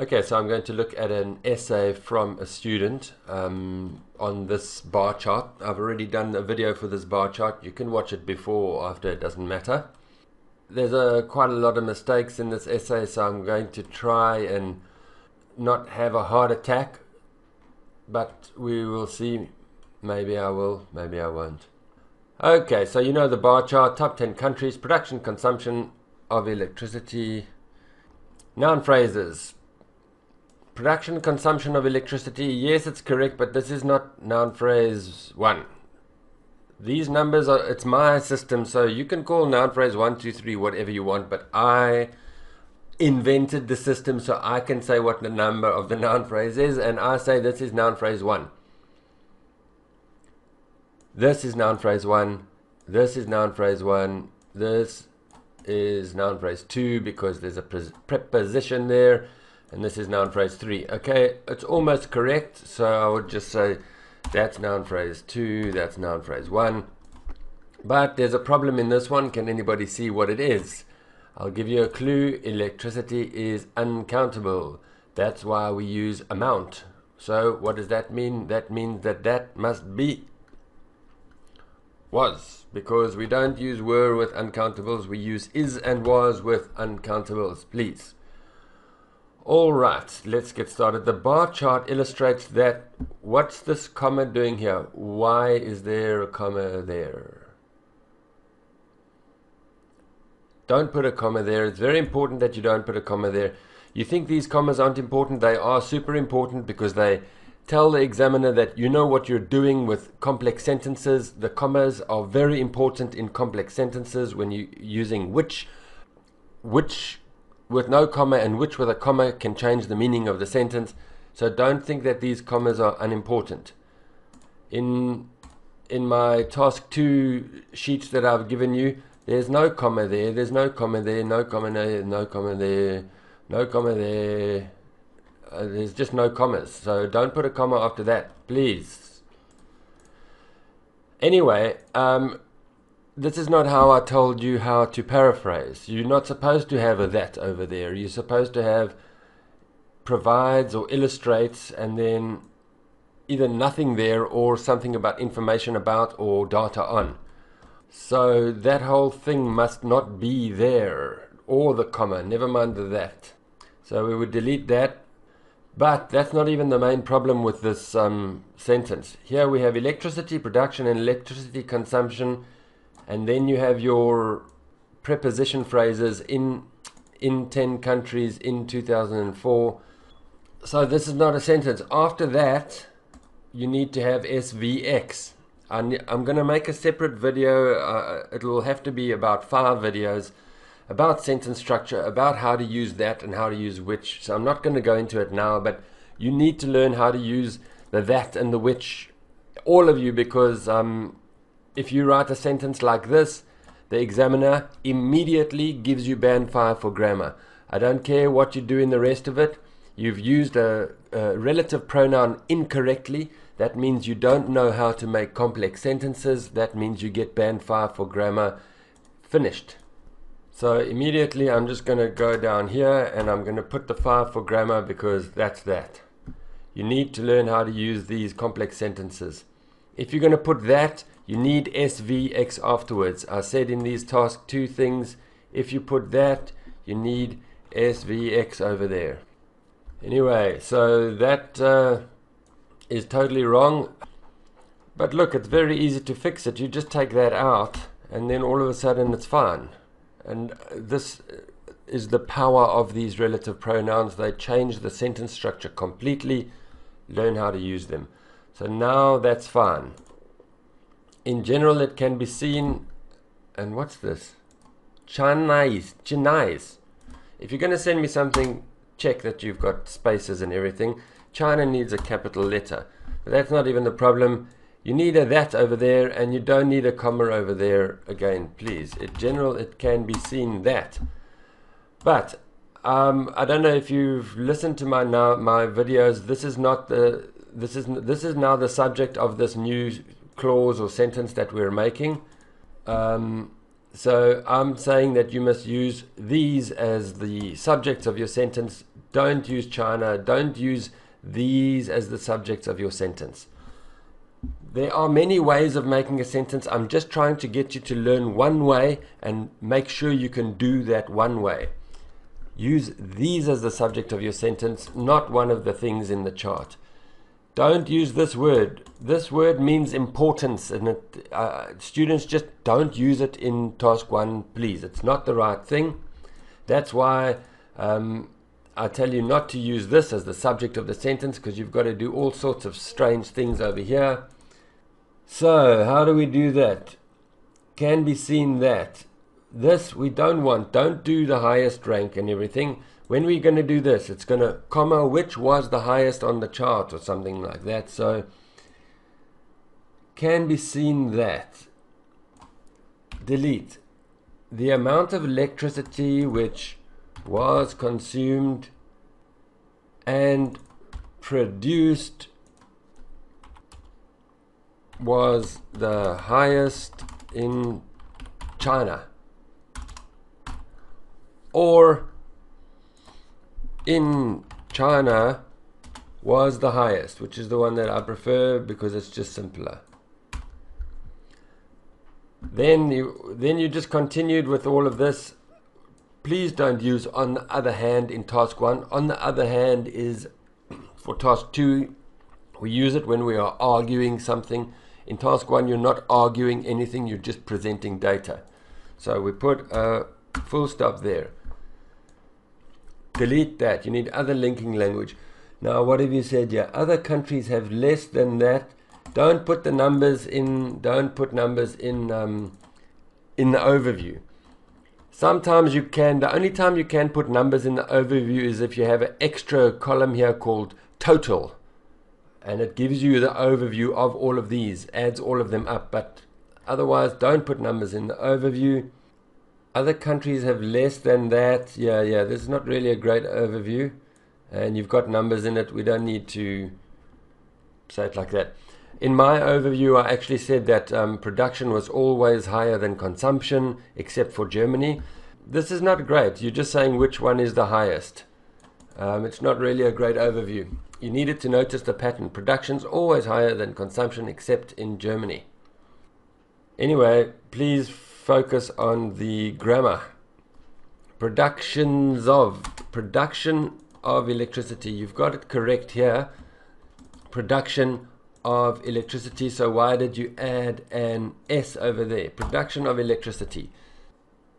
Okay, so I'm going to look at an essay from a student on this bar chart. I've already done a video for this bar chart. You can watch it before or after, it doesn't matter. There's quite a lot of mistakes in this essay, so I'm going to try and not have a heart attack, but we will see. Maybe I will, maybe I won't. Okay, so you know the bar chart, top 10 countries, production, consumption of electricity, noun phrases. Production, consumption of electricity, yes, it's correct, but this is not noun phrase 1. These numbers are, it's my system, so you can call noun phrase 1, 2, 3, whatever you want, but I invented the system so I can say what the number of the noun phrase is, and I say this is noun phrase 1. This is noun phrase 1. This is noun phrase 1. This is noun phrase 2 because there's a preposition there. And this is noun phrase 3. Okay, it's almost correct. So I would just say that's noun phrase 2, that's noun phrase 1. But there's a problem in this one. Can anybody see what it is? I'll give you a clue. Electricity is uncountable. That's why we use amount. So what does that mean? That means that that must be was, because we don't use were with uncountables. We use is and was with uncountables, please. All right, let's get started. The bar chart illustrates that. What's this comma doing here? Why is there a comma there? Don't put a comma there. It's very important that you don't put a comma there. You think these commas aren't important? They are super important because they tell the examiner that you know what you're doing with complex sentences. The commas are very important in complex sentences when you're using which with no comma and which with a comma can change the meaning of the sentence. So don't think that these commas are unimportant. In my task 2 sheets that I've given you, there's no comma there, there's no comma there, no comma there, no comma there, no comma there. There's just no commas. So don't put a comma after that, please. Anyway, this is not how I told you how to paraphrase. You're not supposed to have a that over there. You're supposed to have provides or illustrates and then either nothing there or something about information about or data on. So that whole thing must not be there, or the comma, never mind the that. So we would delete that. But that's not even the main problem with this sentence. Here we have electricity production and electricity consumption. And then you have your preposition phrases in 10 countries in 2004. So this is not a sentence. After that, you need to have SVX. I'm going to make a separate video. It will have to be about 5 videos about sentence structure, about how to use that and how to use which. So I'm not going to go into it now, but you need to learn how to use the that and the which, all of you, because if you write a sentence like this, the examiner immediately gives you band 5 for grammar. I don't care what you do in the rest of it. You've used a relative pronoun incorrectly. That means you don't know how to make complex sentences. That means you get band 5 for grammar. Finished. So immediately I'm just going to go down here and I'm going to put the 5 for grammar because that's that. You need to learn how to use these complex sentences. If you're going to put that, you need SVX afterwards. I said in these task 2 things, if you put that, you need SVX over there. Anyway, so that is totally wrong. But look, it's very easy to fix it. You just take that out and then all of a sudden it's fine. And this is the power of these relative pronouns. They change the sentence structure completely. Learn how to use them. So now that's fine. In general, it can be seen, and what's this? Chinese. If you're going to send me something, check that you've got spaces and everything. China needs a capital letter. But that's not even the problem. You need a that over there, and you don't need a comma over there again, please. In general, it can be seen that. But I don't know if you've listened to my videos. This is not the this is now the subject of this new clause or sentence that we're making. So I'm saying that you must use these as the subjects of your sentence. don't use China, don't use these as the subjects of your sentence. There are many ways of making a sentence. I'm just trying to get you to learn one way and make sure you can do that one way. Use these as the subject of your sentence, not one of the things in the chart. Don't use this word. This word means importance, and students just don't use it in task 1, please. It's not the right thing. That's why I tell you not to use this as the subject of the sentence, because you've got to do all sorts of strange things over here. So how do we do that? Can be seen that. This we don't want. Don't do the highest rank and everything. When we're going to do this, it's going to comma which was the highest on the chart or something like that. So can be seen that. Delete. The amount of electricity which was consumed and produced was the highest in China, or in China was the highest, which is the one that I prefer because it's just simpler. Then you just continued with all of this. Please don't use on the other hand in task 1. On the other hand is for task 2. We use it when we are arguing something. In task 1, you're not arguing anything, you're just presenting data. So we put a full stop there. Delete that. You need other linking language. Now, what have you said here? Other countries have less than that. Don't put the numbers in. Don't put numbers in the overview. Sometimes you can. The only time you can put numbers in the overview is if you have an extra column here called total, and it gives you the overview of all of these, adds all of them up. But otherwise, don't put numbers in the overview. Other countries have less than that. Yeah, this is not really a great overview, and you've got numbers in it. We don't need to say it like that. In my overview, I actually said that production was always higher than consumption, except for Germany. This is not great. You're just saying which one is the highest. It's not really a great overview. You needed to notice the pattern. Production's always higher than consumption, except in Germany. Anyway, please focus on the grammar. Production of electricity. You've got it correct here. Production of electricity. So why did you add an S over there? Production of electricity.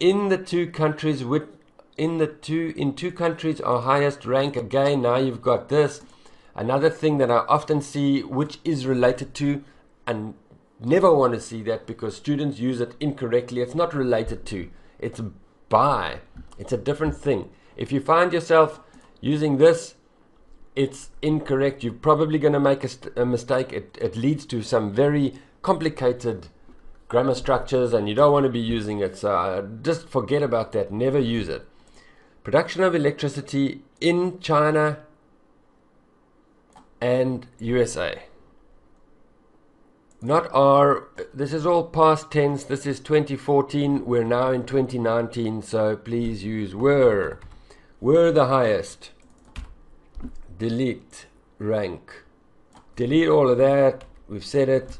In the two countries in two countries are highest rank. Again, now you've got this. Another thing that I often see, which is related to, and never want to see that because students use it incorrectly. It's not related to, it's by. It's a different thing. If you find yourself using this, it's incorrect. You're probably going to make a mistake. It leads to some very complicated grammar structures, and you don't want to be using it. So just forget about that. Never use it. Production of electricity in China and USA. Not are. This is all past tense. This is 2014. We're now in 2019. So please use were. Were the highest. Delete rank. Delete all of that. We've said it.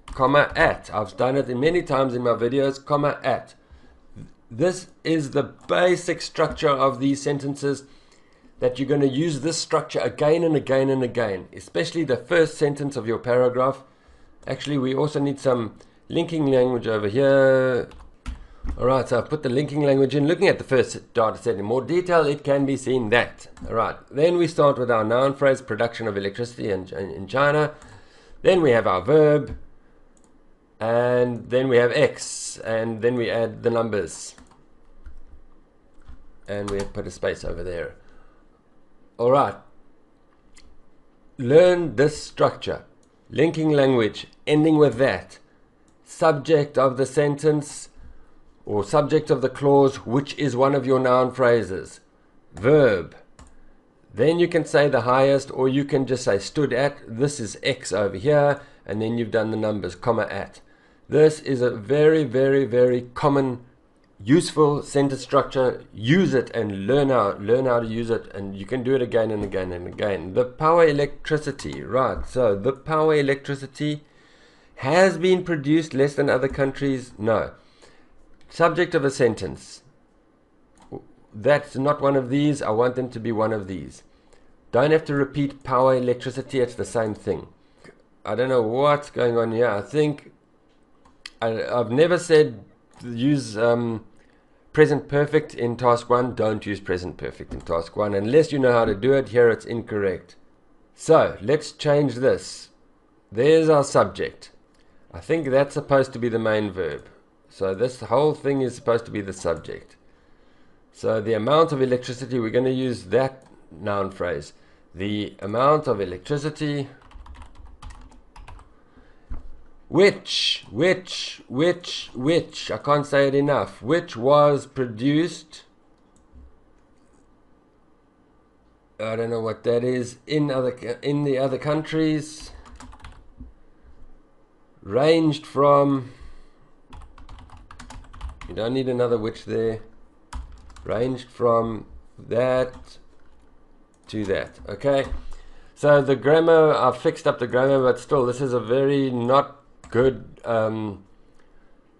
Comma at. I've done it many times in my videos. Comma at. This is the basic structure of these sentences, that you're going to use this structure again and again and again, especially the first sentence of your paragraph. Actually, we also need some linking language over here. Alright, so I've put the linking language in. Looking at the first data set in more detail, it can be seen that. Alright, then we start with our noun phrase, production of electricity in China. Then we have our verb. And then we have X. And then we add the numbers. And we put a space over there. Alright. Learn this structure. Linking language, ending with that. Subject of the sentence or subject of the clause, which is one of your noun phrases. Verb. Then you can say the highest, or you can just say stood at. This is X over here, and then you've done the numbers, comma at. This is a very, very, very common useful sentence structure, use it and learn how to use it, and you can do it again and again and again. The power electricity, right? So the power electricity has been produced less than other countries. No. Subject of a sentence. That's not one of these. I want them to be one of these. Don't have to repeat power electricity. It's the same thing. I don't know what's going on here. I think I've never said use present perfect in task 1. Don't use present perfect in task 1 unless you know how to do it. Here it's incorrect. So let's change this. There's our subject. I think that's supposed to be the main verb. So this whole thing is supposed to be the subject. So the amount of electricity, we're going to use that noun phrase. The amount of electricity which, I can't say it enough, which was produced, I don't know what that is, in the other countries, ranged from, you don't need another which there, ranged from that to that. Okay, so the grammar, I've fixed up the grammar, but still this is a very not good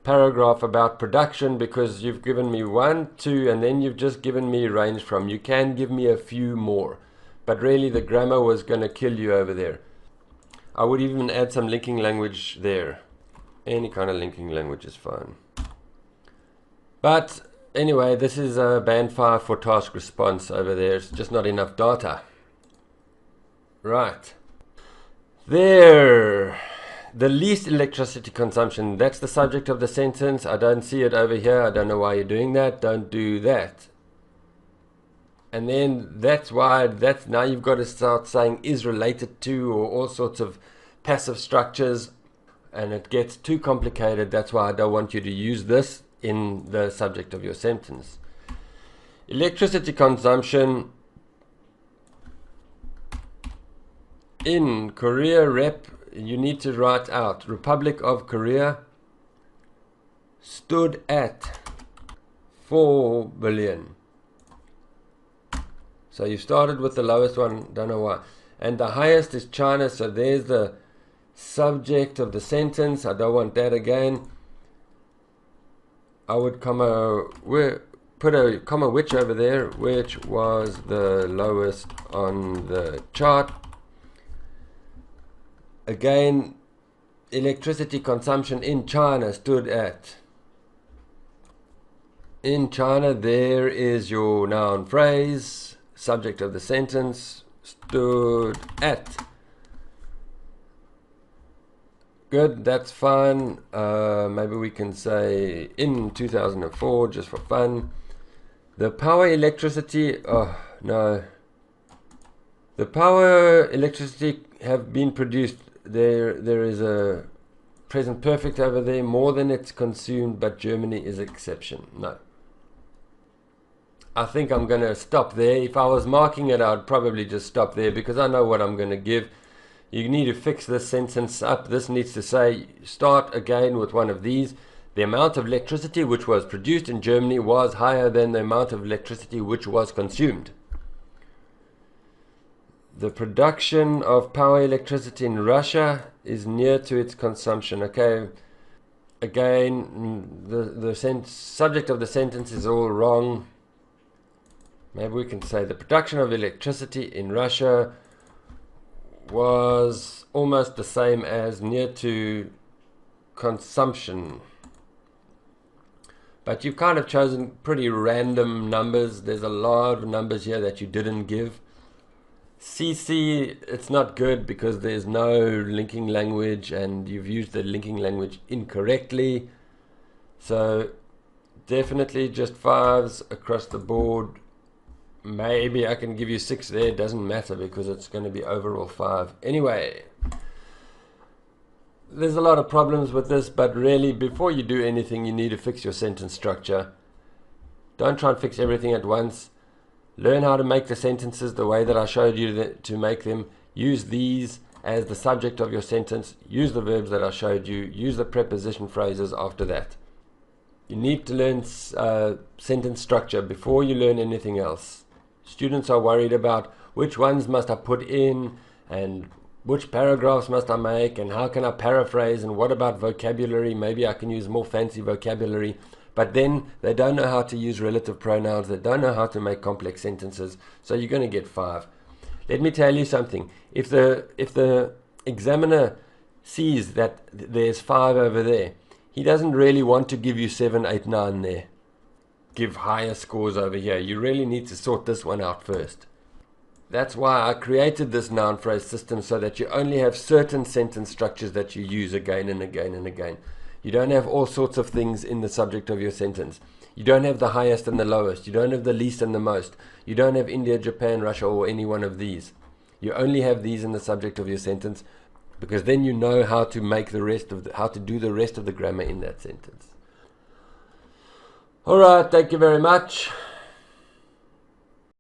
paragraph about production, because you've given me 1, 2, and then you've just given me range from. You can give me a few more, but really the grammar was going to kill you over there. I would even add some linking language there. Any kind of linking language is fine. But anyway, this is a band 5 for task response over there. It's just not enough data. Right. There. The least electricity consumption, that's the subject of the sentence. I don't see it over here. I don't know why you're doing that. Don't do that. And then that's why, now you've got to start saying is related to, or all sorts of passive structures, and it gets too complicated. That's why I don't want you to use this in the subject of your sentence. Electricity consumption in Korea you need to write out Republic of Korea stood at 4 billion. So you started with the lowest one, don't know why. And the highest is China, so there's the subject of the sentence. I don't want that again. I would put a comma which over there, which was the lowest on the chart. Again, electricity consumption in China stood at. In China, there is your noun phrase, subject of the sentence, stood at. Good, that's fine. Maybe we can say in 2004, just for fun. The power electricity, oh no. The power electricity have been produced. There is a present perfect over there, more than it's consumed, but Germany is exception. No. I think I'm going to stop there. If I was marking it, I'd probably just stop there, because I know what I'm going to give. You need to fix this sentence up. This needs to say, start again with one of these. The amount of electricity which was produced in Germany was higher than the amount of electricity which was consumed. The production of power electricity in Russia is near to its consumption. Okay, again, the subject of the sentence is all wrong. Maybe we can say the production of electricity in Russia was almost the same as near to consumption. But you've kind of chosen pretty random numbers. There's a lot of numbers here that you didn't give. CC, it's not good because there's no linking language and you've used the linking language incorrectly. So definitely just 5s across the board. Maybe I can give you 6 there, it doesn't matter because it's going to be overall 5. Anyway, there's a lot of problems with this, but really before you do anything you need to fix your sentence structure. Don't try and fix everything at once. Learn how to make the sentences the way that I showed you to make them. Use these as the subject of your sentence. Use the verbs that I showed you. Use the preposition phrases after that. You need to learn sentence structure before you learn anything else. Students are worried about which ones must I put in, and which paragraphs must I make, and how can I paraphrase, and what about vocabulary? Maybe I can use more fancy vocabulary. But then they don't know how to use relative pronouns. They don't know how to make complex sentences. So you're going to get 5. Let me tell you something. If the examiner sees that there's 5 over there, he doesn't really want to give you 7, 8, 9 there. Give higher scores over here. You really need to sort this one out first. That's why I created this noun phrase system, so that you only have certain sentence structures that you use again and again and again. You don't have all sorts of things in the subject of your sentence. You don't have the highest and the lowest. You don't have the least and the most. You don't have India, Japan, Russia, or any one of these. You only have these in the subject of your sentence, because then you know how to make how to do the rest of the grammar in that sentence. All right, thank you very much.